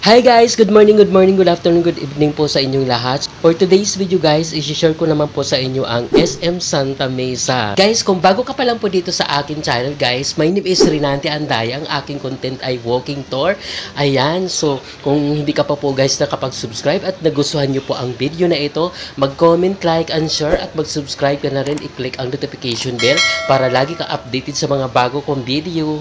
Hi guys! Good morning, good afternoon, good evening po sa inyong lahat. For today's video guys, i-share ko naman po sa inyo ang SM Santa Mesa. Guys, kung bago ka pa lang po dito sa akin channel guys, my name is Rinante Andaya. Ang aking content ay walking tour. Ayan, so kung hindi ka pa po guys nakapag-subscribe at nagustuhan nyo po ang video na ito, mag-comment, like, and share at mag-subscribe ka na rin, i-click ang notification bell para lagi ka updated sa mga bago kong video.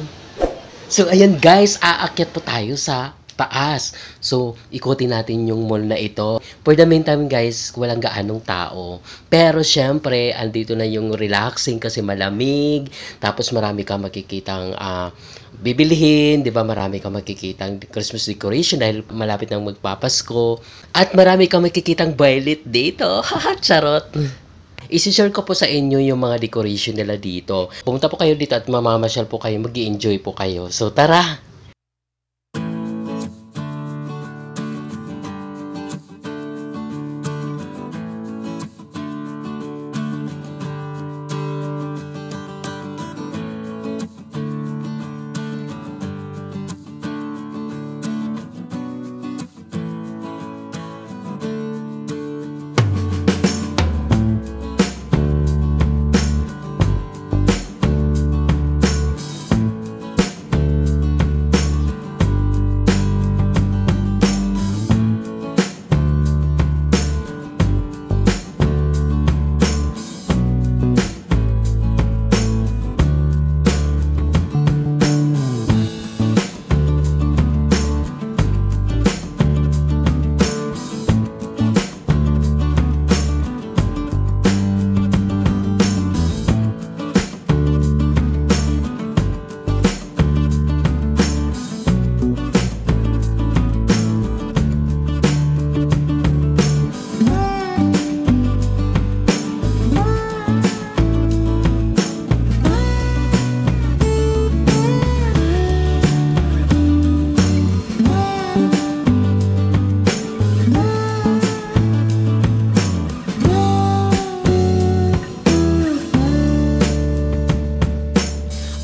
So ayan guys, aakyat po tayo sa taas. So, ikutin natin yung mall na ito. For the meantime guys, walang gaanong tao. Pero syempre, andito na yung relaxing kasi malamig. Tapos marami kang makikitang bibilihin, 'di ba? Marami kang makikitang Christmas decoration dahil malapit nang magpapasko. At marami kang makikitang violet dito. Charot. I-share ko po sa inyo yung mga decoration nila dito. Pumunta po kayo dito at mamamasyal po kayo, mag-i-enjoy po kayo. So, tara!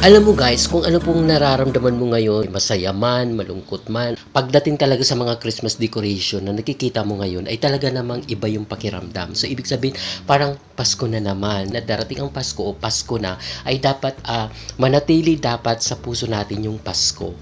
Alam mo guys, kung ano pong nararamdaman mo ngayon, masaya man, malungkot man, pagdating talaga sa mga Christmas decoration na nakikita mo ngayon ay talaga namang iba yung pakiramdam. So ibig sabihin, parang Pasko na naman, na darating ang Pasko o Pasko na, ay dapat manatili dapat sa puso natin yung Pasko.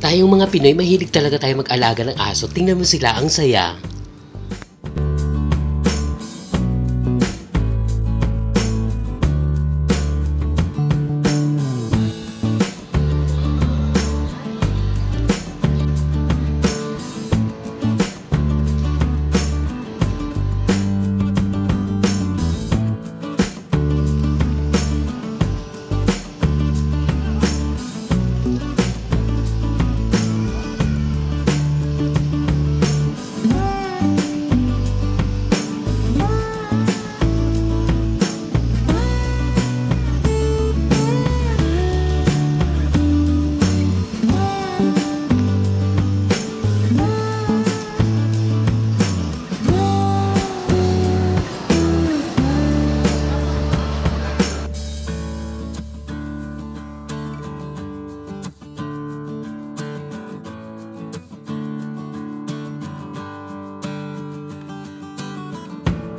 Tayong mga Pinoy, mahilig talaga tayo mag-alaga ng aso. Tingnan mo sila, ang saya.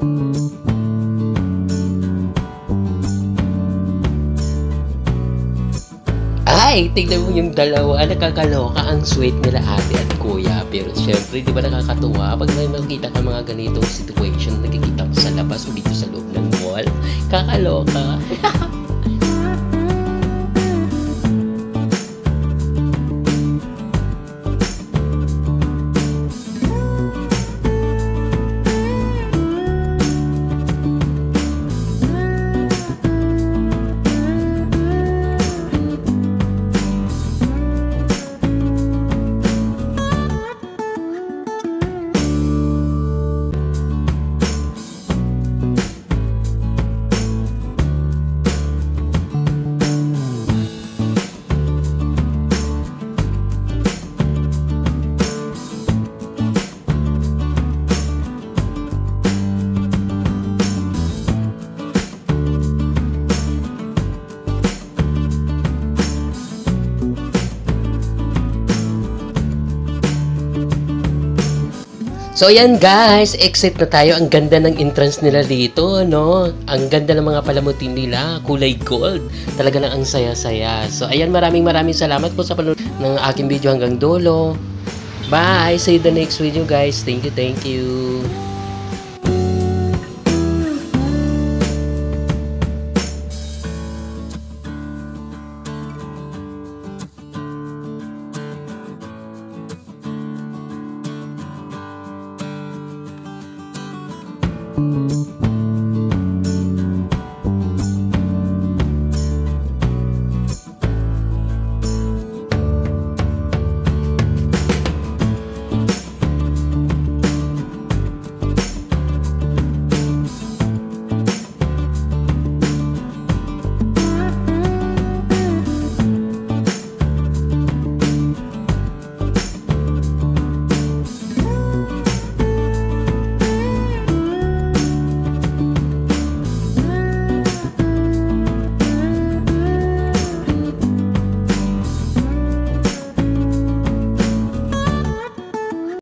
Ay, tignan mo yung dalawa. Nakakaloka ang sweet nila ate at kuya. Pero syempre, di ba nakakatuwa? Pag may makita ka mga ganitong situation, nakikita mo sa labas o dito sa loob ng mall. Kakaloka. So ayan guys, exit na tayo. Ang ganda ng entrance nila dito, no? Ang ganda ng mga palamutin nila, kulay gold. Talaga na ang saya-saya. So ayan, maraming salamat po sa panonood ng aking video hanggang dulo. Bye! See you the next video guys. Thank you, thank you. Thank you.